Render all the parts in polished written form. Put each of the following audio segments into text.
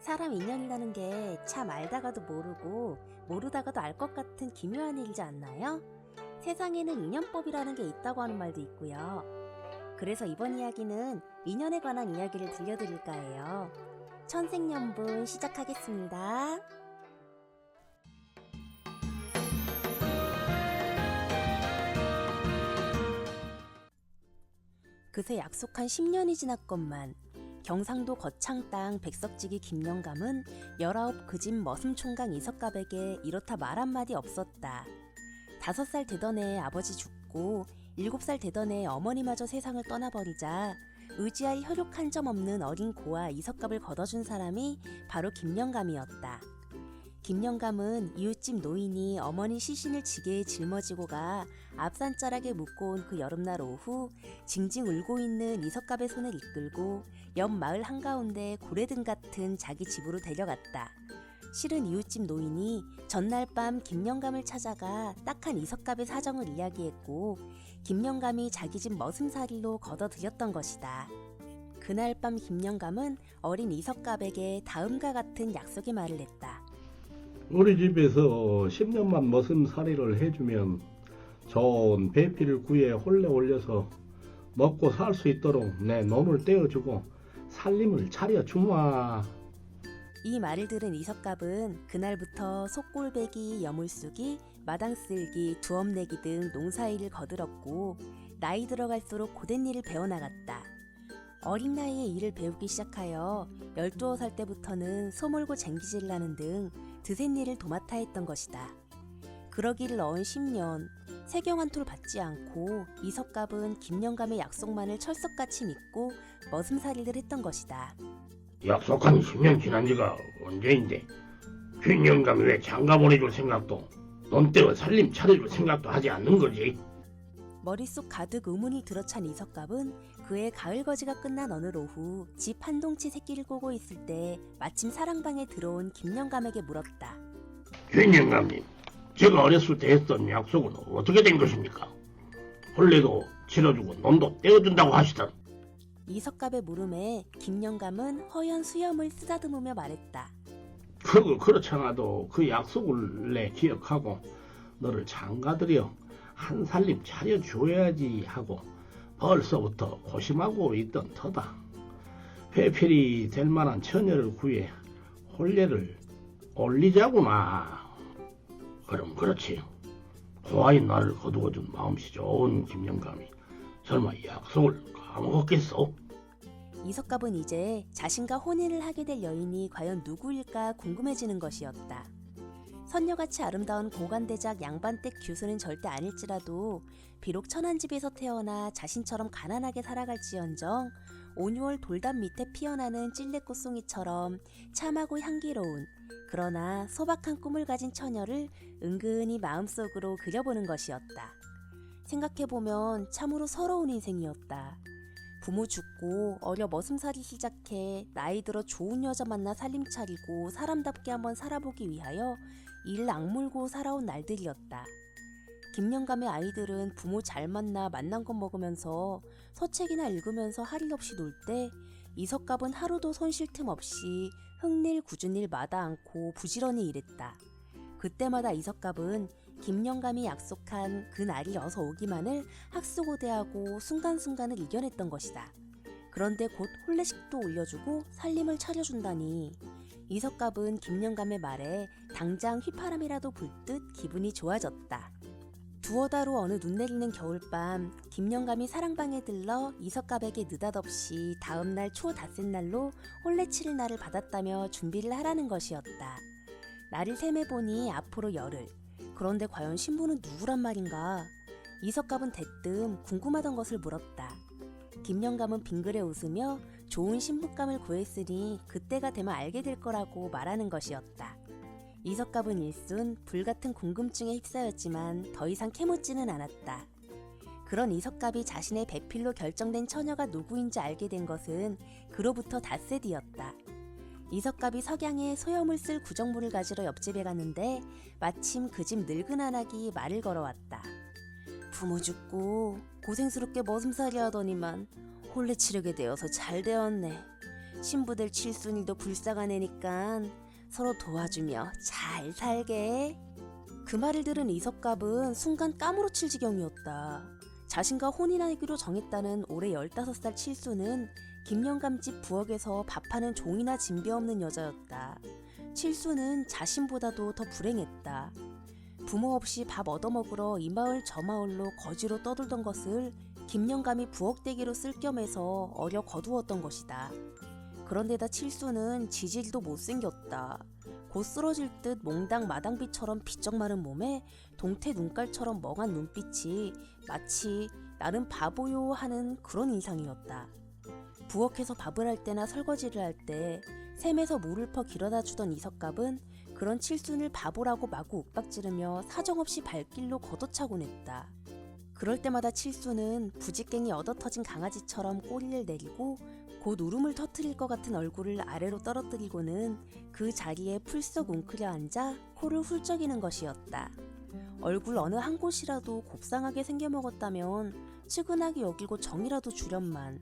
사람 인연이라는 게 참 알다가도 모르고 모르다가도 알 것 같은 기묘한 일이지 않나요? 세상에는 인연법이라는 게 있다고 하는 말도 있고요. 그래서 이번 이야기는 인연에 관한 이야기를 들려드릴까 해요. 천생연분 시작하겠습니다. 그새 약속한 10년이 지났건만 경상도 거창 땅 백석지기 김영감은 19 그 집 머슴총각 이석갑에게 이렇다 말 한마디 없었다. 5살 되던 해에 아버지 죽고 7살 되던 해에 어머니마저 세상을 떠나버리자 의지할 혈육 한 점 없는 어린 고아 이석갑을 걷어준 사람이 바로 김영감이었다. 김영감은 이웃집 노인이 어머니 시신을 지게에 짊어지고 가 앞산자락에 묶고 온 그 여름날 오후 징징 울고 있는 이석갑의 손을 이끌고 옆 마을 한가운데 고래등 같은 자기 집으로 데려갔다. 실은 이웃집 노인이 전날 밤 김영감을 찾아가 딱한 이석갑의 사정을 이야기했고 김영감이 자기 집 머슴살이로 걷어들였던 것이다. 그날 밤 김영감은 어린 이석갑에게 다음과 같은 약속의 말을 했다. 우리 집에서 10년만 머슴살이를 해주면 좋은 배필을 구해 홀래 올려서 먹고 살 수 있도록 내 논을 떼어주고 살림을 차려주마. 이 말을 들은 이석갑은 그날부터 속골배기, 여물쓰기, 마당쓸기, 두업내기 등 농사일을 거들었고 나이 들어갈수록 고된 일을 배워나갔다. 어린 나이에 일을 배우기 시작하여 12살 때부터는 소몰고 쟁기질을 하는 등 드센 일을 도맡아 했던 것이다. 그러기를 어은 10년, 세경 한 톨 받지 않고 이석갑은 김영감의 약속만을 철석같이 믿고 머슴살이를 했던 것이다. 약속한 10년 지난 지가 언제인데 김영감이 왜 장가 보내줄 생각도 논대로 살림 차려줄 생각도 하지 않는 거지? 머릿속 가득 의문이 들어찬 이석갑은 그의 가을거지가 끝난 어느 오후 집 한동치 새끼를 꼬고 있을 때 마침 사랑방에 들어온 김영감에게 물었다. 김영감님, 제가 어렸을 때 했던 약속은 어떻게 된 것입니까? 혼례도 치러주고 논도 떼어준다고 하시던. 이석갑의 물음에 김영감은 허연 수염을 쓰다듬으며 말했다. 그렇잖아도 그 약속을 내 기억하고 너를 장가들여 한 살림 차려줘야지 하고 벌써부터 고심하고 있던 터다. 배필이 될 만한 처녀를 구해 혼례를 올리자구나. 그럼 그렇지. 고아인 나를 거두어준 마음씨 좋은 김영감이 설마 이 약속을 까먹었겠어? 이석갑은 이제 자신과 혼인을 하게 될 여인이 과연 누구일까 궁금해지는 것이었다. 선녀같이 아름다운 고관대작 양반댁 교수는 절대 아닐지라도 비록 천한집에서 태어나 자신처럼 가난하게 살아갈지언정 온유월 돌담 밑에 피어나는 찔레꽃송이처럼 참하고 향기로운 그러나 소박한 꿈을 가진 처녀를 은근히 마음속으로 그려보는 것이었다. 생각해보면 참으로 서러운 인생이었다. 부모 죽고 어려 머슴살이 시작해 나이 들어 좋은 여자 만나 살림 차리고 사람답게 한번 살아보기 위하여 이를 악물고 살아온 날들이었다. 김영감의 아이들은 부모 잘 만나 만난 것 먹으면서 서책이나 읽으면서 할 일 없이 놀 때 이석갑은 하루도 손 쉴 틈 없이 흙일 굳은 일 마다 않고 부지런히 일했다. 그때마다 이석갑은 김영감이 약속한 그 날이 어서 오기만을 학수고대하고 순간순간을 이겨냈던 것이다. 그런데 곧 혼례식도 올려주고 살림을 차려준다니 이석갑은 김영감의 말에 당장 휘파람이라도 불 듯 기분이 좋아졌다. 두어 달 후 어느 눈 내리는 겨울밤 김영감이 사랑방에 들러 이석갑에게 느닷없이 다음날 초닷새날로 혼례 치를 날을 받았다며 준비를 하라는 것이었다. 날을 셈해보니 앞으로 열흘. 그런데 과연 신부는 누구란 말인가? 이석갑은 대뜸 궁금하던 것을 물었다. 김영감은 빙그레 웃으며 좋은 신부감을 구했으니 그때가 되면 알게 될 거라고 말하는 것이었다. 이석갑은 일순 불같은 궁금증에 휩싸였지만 더 이상 캐묻지는 않았다. 그런 이석갑이 자신의 배필로 결정된 처녀가 누구인지 알게 된 것은 그로부터 닷새 뒤였다. 이석갑이 석양에 소염을 쓸 구정물을 가지러 옆집에 갔는데 마침 그 집 늙은 아낙이 말을 걸어왔다. 부모 죽고 고생스럽게 머슴살이 하더니만 혼례 치르게 되어서 잘 되었네. 신부들 칠순이도 불쌍한 애니까 서로 도와주며 잘 살게. 그 말을 들은 이석갑은 순간 까무러칠 지경이었다. 자신과 혼인하기로 정했다는 올해 15살 칠순은 김영감 집 부엌에서 밥하는 종이나 진배 없는 여자였다. 칠순은 자신보다도 더 불행했다. 부모 없이 밥 얻어먹으러 이 마을 저 마을로 거지로 떠돌던 것을 김영감이 부엌대기로 쓸 겸해서 어려 거두었던 것이다. 그런데다 칠순은 지질도 못생겼다. 곧 쓰러질 듯 몽당 마당비처럼 비쩍 마른 몸에 동태 눈깔처럼 멍한 눈빛이 마치 나는 바보요 하는 그런 인상이었다. 부엌에서 밥을 할 때나 설거지를 할 때 샘에서 물을 퍼 길어다 주던 이석갑은 그런 칠순을 바보라고 마구 윽박지르며 사정없이 발길로 걷어차곤 했다. 그럴 때마다 칠순은 부지깽이 얻어터진 강아지처럼 꼬리를 내리고 곧 울음을 터뜨릴 것 같은 얼굴을 아래로 떨어뜨리고는 그 자리에 풀썩 웅크려 앉아 코를 훌쩍이는 것이었다. 얼굴 어느 한 곳이라도 곱상하게 생겨먹었다면 측은하게 여기고 정이라도 주련만.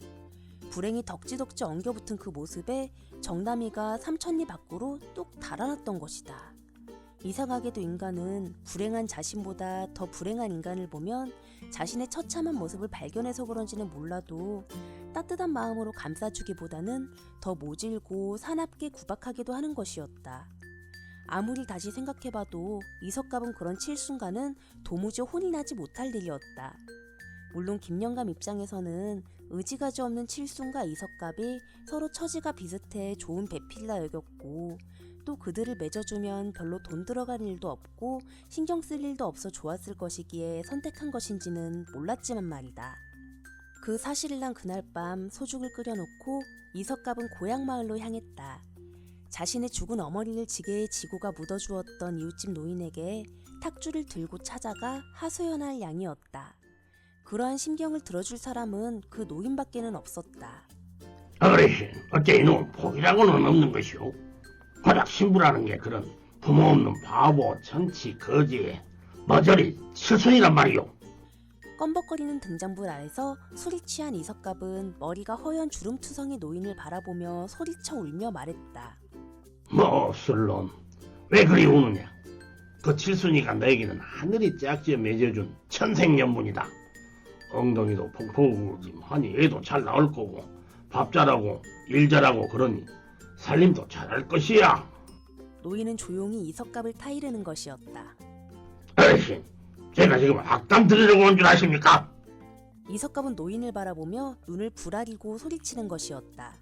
불행이 덕지덕지 엉겨붙은 그 모습에 정남이가 삼천리 밖으로 뚝 달아났던 것이다. 이상하게도 인간은 불행한 자신보다 더 불행한 인간을 보면 자신의 처참한 모습을 발견해서 그런지는 몰라도 따뜻한 마음으로 감싸주기보다는 더 모질고 사납게 구박하기도 하는 것이었다. 아무리 다시 생각해봐도 이석갑은 그런 칠순간은 도무지 혼이 나지 못할 일이었다. 물론 김영감 입장에서는 의지가지 없는 칠순과 이석갑이 서로 처지가 비슷해 좋은 배필이라 여겼고 또 그들을 맺어주면 별로 돈 들어갈 일도 없고 신경 쓸 일도 없어 좋았을 것이기에 선택한 것인지는 몰랐지만 말이다. 그 사실을 난 그날 밤 소죽을 끓여놓고 이석갑은 고향 마을로 향했다. 자신의 죽은 어머니를 지게에 지고가 묻어주었던 이웃집 노인에게 탁주를 들고 찾아가 하소연할 양이었다. 그러한 심경을 들어줄 사람은 그 노인밖에는 없었다. 어르신, 어째 이놈 복이라고는 없는 것이오? 고작 신부라는 게 그런 부모 없는 바보, 천치, 거지에 머저리 칠순이란 말이오. 껌벅거리는 등잔불 아래서 술이 취한 이석갑은 머리가 허연 주름투성이 노인을 바라보며 소리쳐 울며 말했다. 뭐 술론 왜 그리 우느냐? 그 칠순이가 너에게는 하늘이 짝지어 맺어준 천생연분이다. 엉덩이도 펑펑 울지하니 애도 잘 나올 거고 밥 잘하고 일 잘하고 그러니 살림도 잘할 것이야. 노인은 조용히 이석갑을 타이르는 것이었다. 어르신, 제가 지금 악담 들으려고 온 줄 아십니까? 이석갑은 노인을 바라보며 눈을 부라리고 소리치는 것이었다.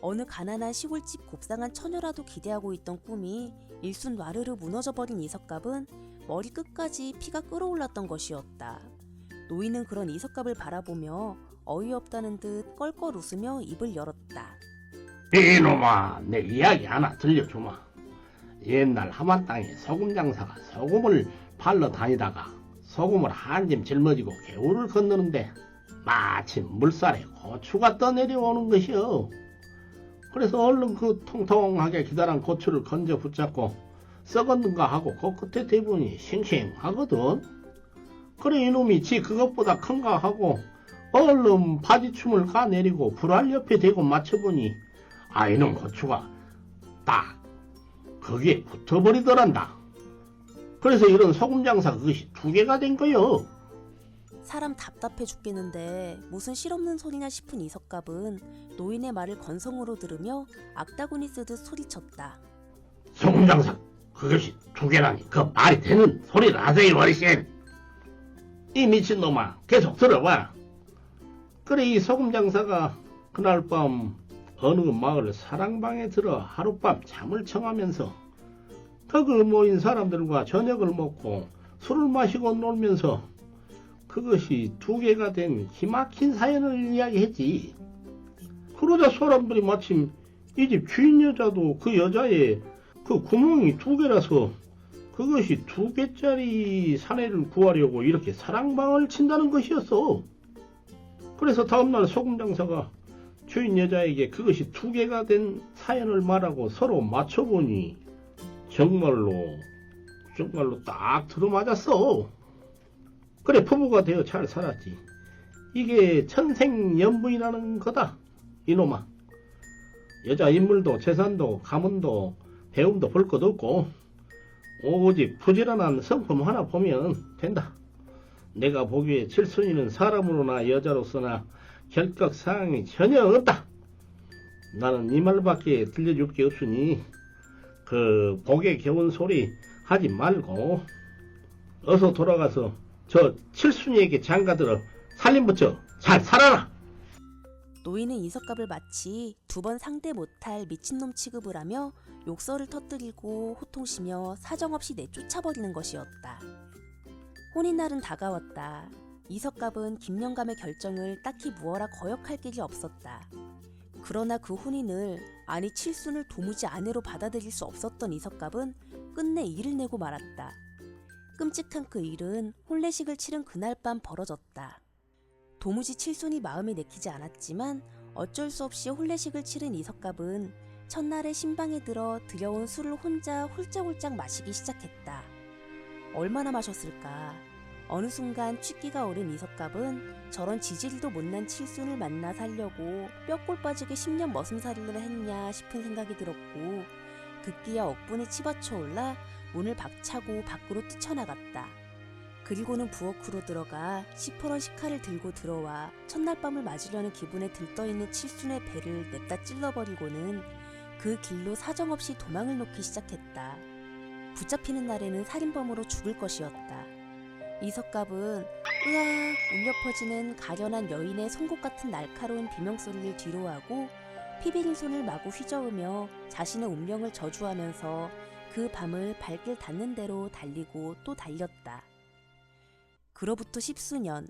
어느 가난한 시골집 곱상한 처녀라도 기대하고 있던 꿈이 일순 와르르 무너져버린 이석갑은 머리 끝까지 피가 끓어올랐던 것이었다. 노인은 그런 이석갑을 바라보며 어이없다는 듯 껄껄 웃으며 입을 열었다. 이놈아, 내 이야기 하나 들려주마. 옛날 하마 땅에 소금 장사가 소금을 팔러 다니다가 소금을 한 짐 짊어지고 개울을 건너는데 마침 물살에 고추가 떠내려오는 것이요. 그래서 얼른 그 통통하게 기다란 고추를 건져 붙잡고 썩었는가 하고 그 끝에 대보니 싱싱하거든. 그래 이놈이 지 그것보다 큰가 하고 얼른 바지춤을 가내리고 불알 옆에 대고 맞춰보니 아 이놈 고추가 딱 거기에 붙어버리더란다. 그래서 이런 소금 장사 그것이 2개가 된 거요. 사람 답답해 죽겠는데 무슨 실없는 소리냐 싶은 이석갑은 노인의 말을 건성으로 들으며 악다구니 쓰듯 소리쳤다. 소금 장사 그것이 2개라니 그 말이 되는 소리를 하세요 어르신. 이 미친놈아 계속 들어봐. 그래 이 소금 장사가 그날 밤 어느 마을 사랑방에 들어 하룻밤 잠을 청하면서 덕을 모인 사람들과 저녁을 먹고 술을 마시고 놀면서 그것이 2개가 된 기막힌 사연을 이야기했지. 그러자 사람들이 마침 이 집 주인 여자도 그 여자의 그 구멍이 2개라서 그것이 2개짜리 사내를 구하려고 이렇게 사랑방을 친다는 것이었어. 그래서 다음날 소금장사가 주인 여자에게 그것이 2개가 된 사연을 말하고 서로 맞춰보니 정말로 딱 들어맞았어. 그래 부부가 되어 잘 살았지. 이게 천생연분이라는 거다 이놈아. 여자 인물도 재산도 가문도 배움도 볼 것 없고 오직 부지런한 성품 하나 보면 된다. 내가 보기에 칠순이는 사람으로나 여자로서나 결격사항이 전혀 없다. 나는 이 말밖에 들려줄 게 없으니 그 복에 겨운 소리 하지 말고 어서 돌아가서 저 칠순이에게 장가들어 살림 붙여 잘 살아라. 노인은 이석갑을 마치 두 번 상대 못할 미친놈 취급을 하며 욕설을 터뜨리고 호통치며 사정없이 내쫓아버리는 것이었다. 혼인날은 다가왔다. 이석갑은 김영감의 결정을 딱히 무어라 거역할 길이 없었다. 그러나 그 혼인을 아니 칠순을 도무지 아내로 받아들일 수 없었던 이석갑은 끝내 일을 내고 말았다. 끔찍한 그 일은 혼례식을 치른 그날 밤 벌어졌다. 도무지 칠순이 마음에 내키지 않았지만 어쩔 수 없이 혼례식을 치른 이석갑은 첫날에 신방에 들어 들여온 술을 혼자 홀짝홀짝 마시기 시작했다. 얼마나 마셨을까? 어느 순간 취기가 오른 이석갑은 저런 지질도 못난 칠순을 만나 살려고 뼈골 빠지게 10년 머슴살이를 했냐 싶은 생각이 들었고 급기야 억분이 치받쳐 올라 문을 박차고 밖으로 뛰쳐나갔다. 그리고는 부엌으로 들어가 시퍼런 식칼을 들고 들어와 첫날 밤을 맞으려는 기분에 들떠있는 칠순의 배를 냅다 찔러버리고는 그 길로 사정없이 도망을 놓기 시작했다. 붙잡히는 날에는 살인범으로 죽을 것이었다. 이석갑은 으악 울려 퍼지는 가련한 여인의 송곳 같은 날카로운 비명소리를 뒤로하고 피비린 손을 마구 휘저으며 자신의 운명을 저주하면서 그 밤을 발길 닿는 대로 달리고 또 달렸다. 그로부터 10수년,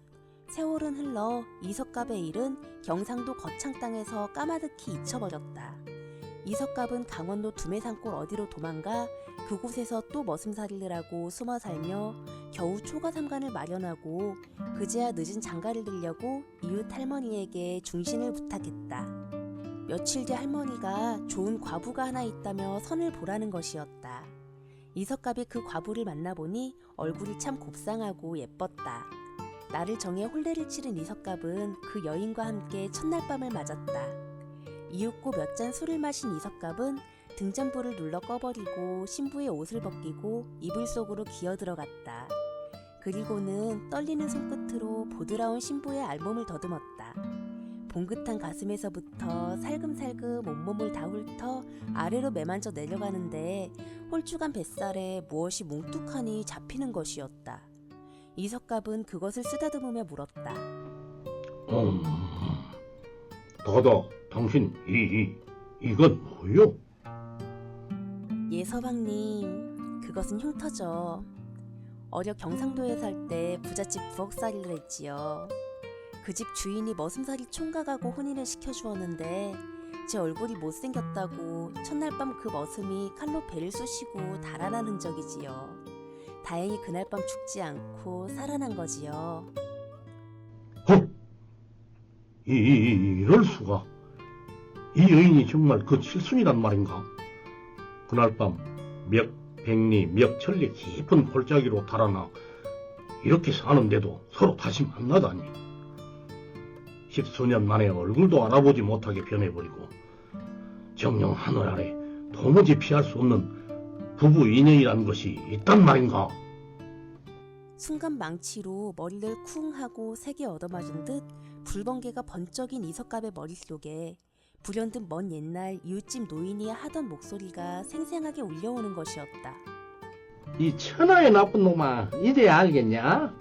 세월은 흘러 이석갑의 일은 경상도 거창 땅에서 까마득히 잊혀버렸다. 이석갑은 강원도 두매산골 어디로 도망가 그곳에서 또 머슴살이를 하고 숨어 살며 겨우 초가삼간을 마련하고 그제야 늦은 장가를 들려고 이웃 할머니에게 중신을 부탁했다. 며칠 뒤 할머니가 좋은 과부가 하나 있다며 선을 보라는 것이었다. 이석갑이 그 과부를 만나보니 얼굴이 참 곱상하고 예뻤다. 날을 정해 혼례를 치른 이석갑은 그 여인과 함께 첫날 밤을 맞았다. 이윽고 몇 잔 술을 마신 이석갑은 등잔불을 눌러 꺼버리고 신부의 옷을 벗기고 이불 속으로 기어들어갔다. 그리고는 떨리는 손끝으로 보드라운 신부의 알몸을 더듬었다. 봉긋한 가슴에서부터 살금살금 온몸을 다 훑어 아래로 매만져 내려가는데 홀쭉한 뱃살에 무엇이 뭉툭하니 잡히는 것이었다. 이석갑은 그것을 쓰다듬으며 물었다. 더더 당신 이건 뭐요? 예 서방님, 그것은 흉터죠. 어려 경상도에 살 때 부잣집 부엌살이를 했지요. 그 집 주인이 머슴살이 총각하고 혼인을 시켜주었는데 제 얼굴이 못생겼다고 첫날 밤 그 머슴이 칼로 배를 쑤시고 달아난 흔적이지요. 다행히 그날 밤 죽지 않고 살아난 거지요. 이럴 수가. 이 여인이 정말 그 칠순이란 말인가? 그날 밤 백리, 천리 깊은 골짜기로 달아나 이렇게 사는데도 서로 다시 만나다니. 10수년 만에 얼굴도 알아보지 못하게 변해버리고 정녕 하늘 아래 도무지 피할 수 없는 부부 인연이란 것이 있단 말인가? 순간 망치로 머리를 쿵 하고 세게 얻어맞은 듯 불번개가 번쩍인 이석갑의 머릿속에 불현듯 먼 옛날 이웃집 노인이 하던 목소리가 생생하게 울려오는 것이었다. 이 천하의 나쁜 놈아, 이제야 알겠냐?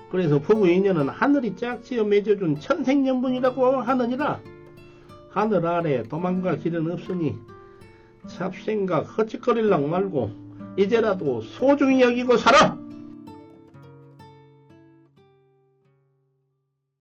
그래서 부부 인연은 하늘이 짝지어 맺어준 천생연분이라고 하느니라. 하늘 아래 도망갈 길은 없으니 잡생각 헛짓거릴랑 말고 이제라도 소중히 여기고 살아!